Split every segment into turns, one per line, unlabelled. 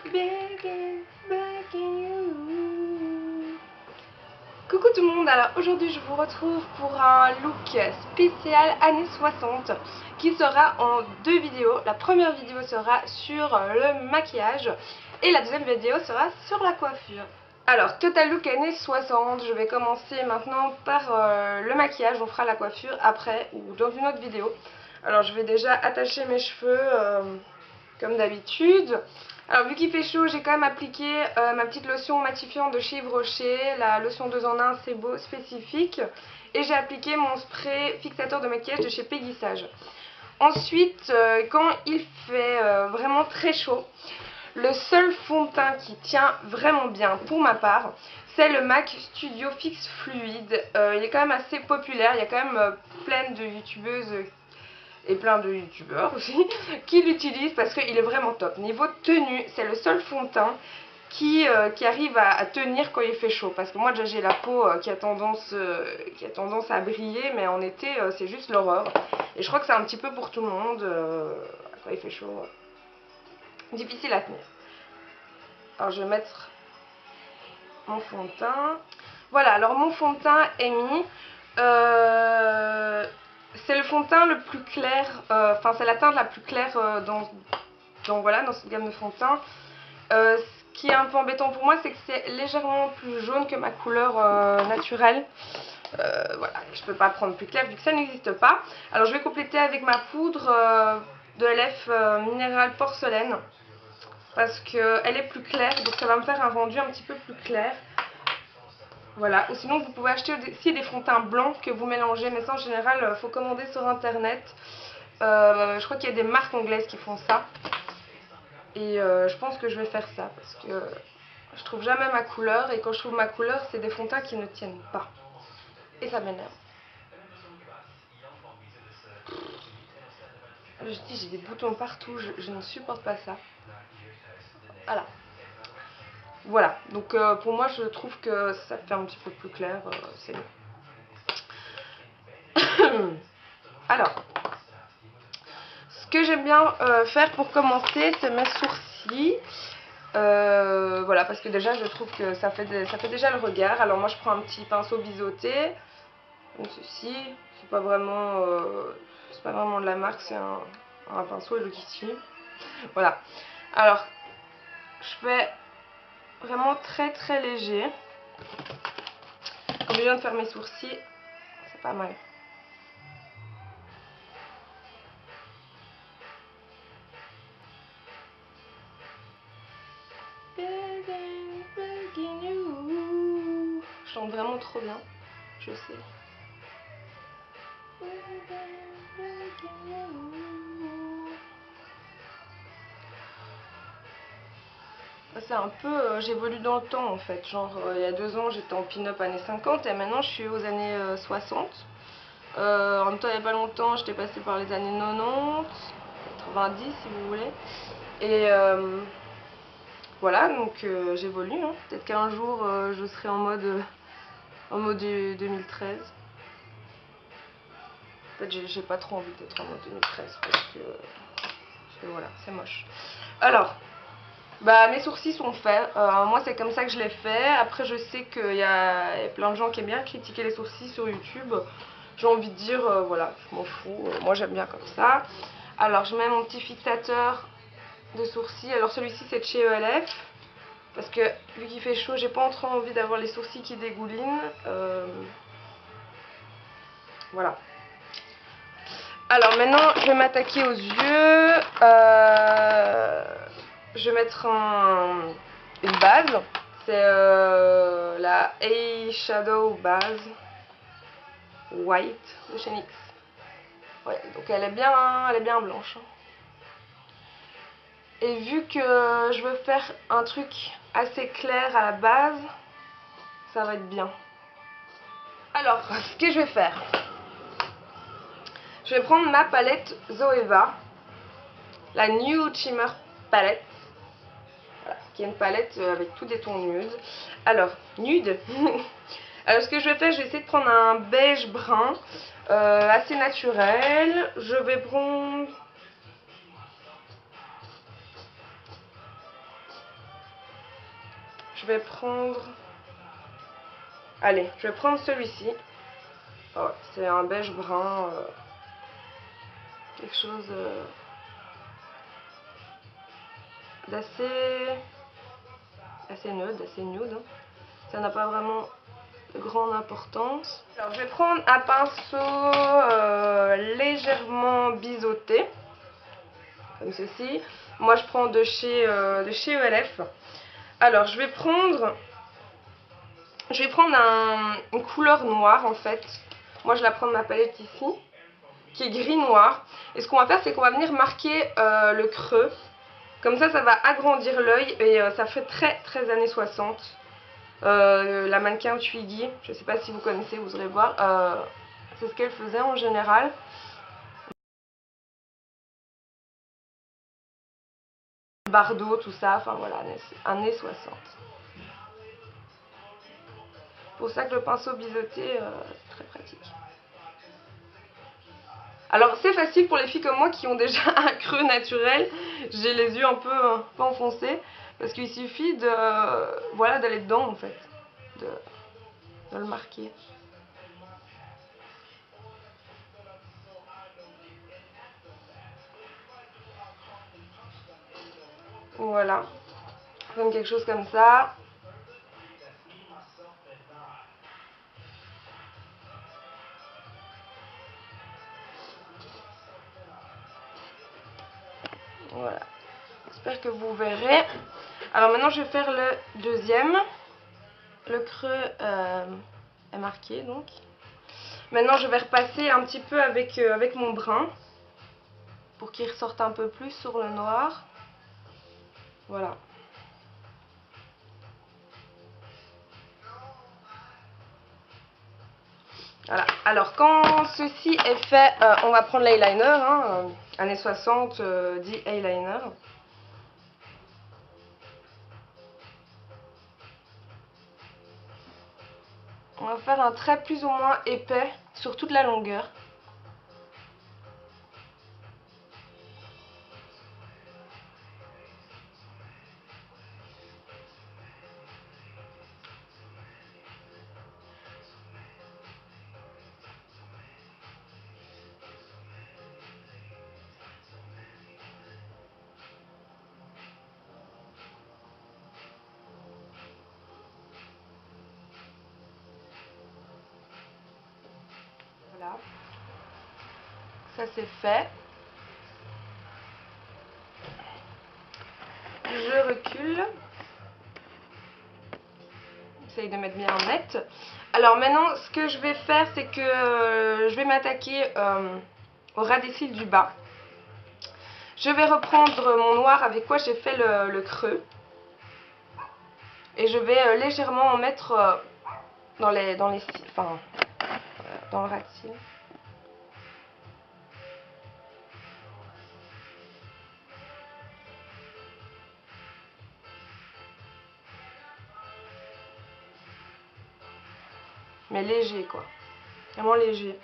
Coucou tout le monde, alors aujourd'hui je vous retrouve pour un look spécial années 60 qui sera en deux vidéos. La première vidéo sera sur le maquillage et la deuxième vidéo sera sur la coiffure. Alors total look années 60, je vais commencer maintenant par le maquillage, on fera la coiffure après ou dans une autre vidéo. Alors je vais déjà attacher mes cheveux comme d'habitude. Alors vu qu'il fait chaud, j'ai quand même appliqué ma petite lotion matifiante de chez Yves Rocher, la lotion 2 en 1 C'est Beau spécifique. Et j'ai appliqué mon spray fixateur de maquillage de chez Peggy Sage. Ensuite, quand il fait vraiment très chaud, le seul fond de teint qui tient vraiment bien pour ma part, c'est le MAC Studio Fix Fluide. Il est quand même assez populaire, il y a quand même plein de youtubeuses et plein de youtubeurs aussi qui l'utilisent parce qu'il est vraiment top. Niveau tenue, c'est le seul fond de teint qui arrive à tenir quand il fait chaud, parce que moi déjà j'ai la peau qui a tendance à briller, mais en été c'est juste l'horreur, et je crois que c'est un petit peu pour tout le monde quand il fait chaud, difficile à tenir. Alors je vais mettre mon fond de teint. Voilà, alors mon fond de teint est mis. C'est le fond de teint le plus clair, enfin c'est la teinte la plus claire voilà, dans cette gamme de fond de teint. Ce qui est un peu embêtant pour moi, c'est que c'est légèrement plus jaune que ma couleur naturelle. Voilà, je peux pas prendre plus clair vu que ça n'existe pas. Alors je vais compléter avec ma poudre de LF Minéral Porcelaine, parce qu'elle est plus claire, donc ça va me faire un rendu un petit peu plus clair. Voilà, ou sinon vous pouvez acheter aussi des fonds de teint blancs que vous mélangez, mais ça en général il faut commander sur internet. Je crois qu'il y a des marques anglaises qui font ça. Et je pense que je vais faire ça parce que je trouve jamais ma couleur, et quand je trouve ma couleur, c'est des fonds de teint qui ne tiennent pas. Et ça m'énerve. Je dis, j'ai des boutons partout, je ne supporte pas ça. Voilà. Voilà, donc pour moi je trouve que ça fait un petit peu plus clair, c'est mieux. Alors, ce que j'aime bien faire pour commencer, c'est mes sourcils. Voilà, parce que déjà je trouve que ça fait déjà le regard. Alors moi je prends un petit pinceau biseauté, comme ceci. C'est pas vraiment de la marque, c'est un pinceau Hello Kitty. Voilà. Alors, je fais vraiment très très léger. Comme je viens de faire mes sourcils, c'est pas mal. Je chante vraiment trop bien, je sais. C'est un peu, j'évolue dans le temps en fait, genre il y a 2 ans j'étais en pin-up années 50 et maintenant je suis aux années 60. En même temps il n'y a pas longtemps j'étais passée par les années 90, 90 si vous voulez. Et voilà, donc j'évolue, hein. Peut-être qu'un jour je serai en mode 2013. En fait j'ai pas trop envie d'être en mode 2013 parce que voilà, c'est moche. Alors, bah, mes sourcils sont faits, moi c'est comme ça que je les fais. Après je sais qu'il y a plein de gens qui aiment bien critiquer les sourcils sur YouTube. J'ai envie de dire, voilà, je m'en fous, moi j'aime bien comme ça. Alors je mets mon petit fixateur de sourcils, alors celui-ci c'est de chez ELF. Parce que vu qu'il fait chaud, j'ai pas trop envie d'avoir les sourcils qui dégoulinent. Voilà. Alors maintenant je vais m'attaquer aux yeux. Je vais mettre une base, c'est la Eyeshadow Base White de chez NYX. Ouais, donc elle est bien blanche. Et vu que je veux faire un truc assez clair à la base, ça va être bien. Alors, ce que je vais faire, je vais prendre ma palette Zoeva, la Nude Shimmer Palette. Voilà, qui est une palette avec tous des tons nudes. Alors, nude. Alors, ce que je vais faire, je vais essayer de prendre un beige brun assez naturel. Je vais prendre je vais prendre... Allez, je vais prendre celui-ci. Oh, c'est un beige brun. Quelque chose d'assez neutre, d'assez nude. Hein. Ça n'a pas vraiment de grande importance. Alors, je vais prendre un pinceau légèrement biseauté. Comme ceci. Moi, je prends de chez ELF. Alors, je vais prendre une couleur noire en fait. Moi je la prends de ma palette ici, qui est gris noir. Et ce qu'on va faire, c'est qu'on va venir marquer le creux. Comme ça, ça va agrandir l'œil et ça fait très années 60. La mannequin Twiggy, je ne sais pas si vous connaissez, vous irez voir. C'est ce qu'elle faisait en général. Bardot, tout ça, enfin voilà, années 60. Pour ça que le pinceau biseauté, c'est très pratique. Alors c'est facile pour les filles comme moi qui ont déjà un creux naturel. J'ai les yeux un peu enfoncés. Parce qu'il suffit de voilà, d'aller dedans en fait. De le marquer. Voilà. Comme quelque chose comme ça. Voilà. J'espère que vous verrez. Alors maintenant je vais faire le deuxième. Le creux est marqué donc. Maintenant je vais repasser un petit peu avec mon brun. Pour qu'il ressorte un peu plus sur le noir. Voilà. Voilà. Alors quand ceci est fait, on va prendre l'eyeliner, hein, années 60, dit eyeliner. On va faire un trait plus ou moins épais sur toute la longueur. Voilà. Ça c'est fait. Je recule. J'essaye de mettre bien net. Alors maintenant, ce que je vais faire, c'est que je vais m'attaquer au ras des cils du bas. Je vais reprendre mon noir avec quoi j'ai fait le creux. Et je vais légèrement en mettre dans les cils, enfin, dans le ras de cils. Mais léger quoi, vraiment léger.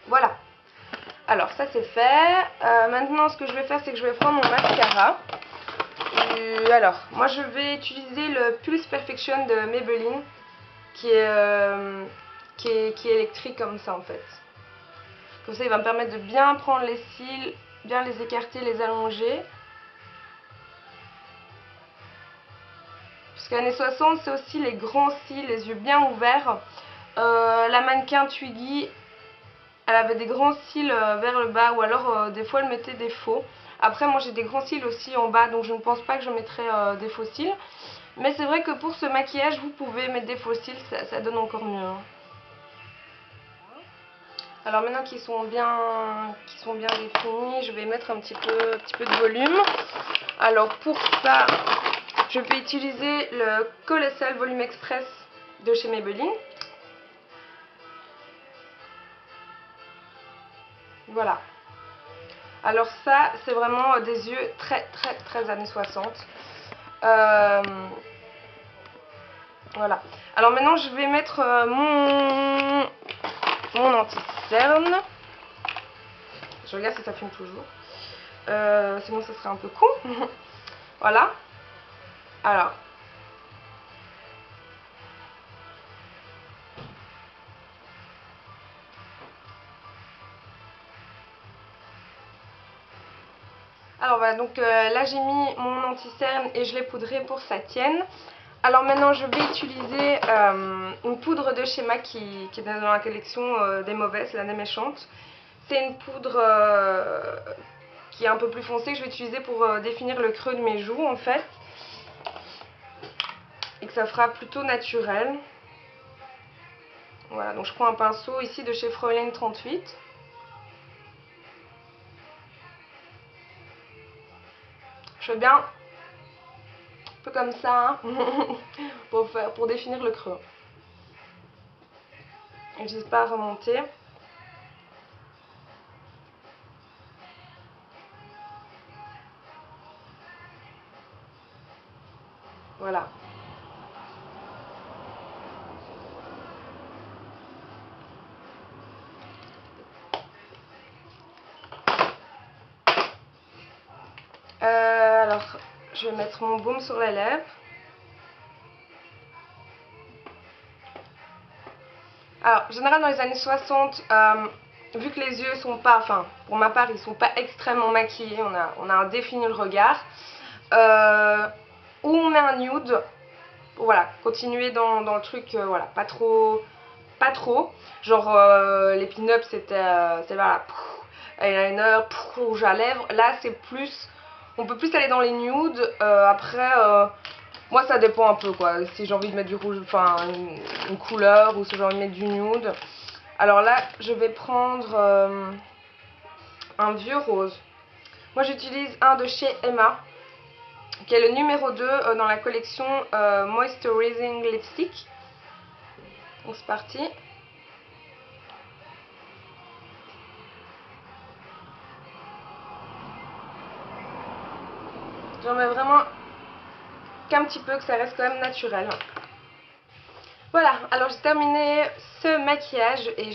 Voilà. Alors ça c'est fait. Maintenant ce que je vais faire, c'est que je vais prendre mon mascara. Alors moi je vais utiliser le Pulse Perfection de Maybelline qui est électrique comme ça en fait. Comme ça il va me permettre de bien prendre les cils, bien les écarter, les allonger. Parce qu'années 60 c'est aussi les grands cils, les yeux bien ouverts. La mannequin Twiggy, elle avait des grands cils vers le bas ou alors des fois elle mettait des faux. Après moi j'ai des grands cils aussi en bas donc je ne pense pas que je mettrai des faux cils. Mais c'est vrai que pour ce maquillage vous pouvez mettre des faux cils, ça donne encore mieux. Hein. Alors maintenant qu'ils sont bien définis, je vais mettre un petit peu de volume. Alors pour ça, je vais utiliser le Colossal Volume Express de chez Maybelline. Voilà. Alors ça, c'est vraiment des yeux très années 60. Voilà. Alors maintenant je vais mettre mon anti-cerne. Je regarde si ça fume toujours. Sinon ce serait un peu con. Voilà. Alors. Alors voilà, donc là j'ai mis mon anti-cerne et je l'ai poudré pour que ça tienne. Alors maintenant je vais utiliser une poudre de chez MAC qui est dans la collection des mauvaises, la des méchantes. C'est une poudre qui est un peu plus foncée que je vais utiliser pour définir le creux de mes joues en fait. Et que ça fera plutôt naturel. Voilà, donc je prends un pinceau ici de chez Fräulein 38. Je fais bien un peu comme ça hein, pour définir le creux. Et j'hésite pas à remonter. Voilà. Alors, je vais mettre mon baume sur les lèvres. Alors, en général, dans les années 60, vu que les yeux sont pas, enfin, pour ma part, ils sont pas extrêmement maquillés, on a un défini le regard, ou on met un nude, pour, voilà, continuer dans le truc, voilà, pas trop, genre les pin-ups c'était, voilà, eyeliner, rouge à lèvres, là c'est plus, on peut plus aller dans les nudes, après, moi ça dépend un peu quoi, si j'ai envie de mettre du rouge, enfin une couleur ou si j'ai envie de mettre du nude. Alors là je vais prendre un vieux rose. Moi j'utilise un de chez Emma, qui est le numéro 2 dans la collection Moisturizing Lipstick. Donc c'est parti. J'en mets vraiment qu'un petit peu, que ça reste quand même naturel. Voilà, alors j'ai terminé ce maquillage et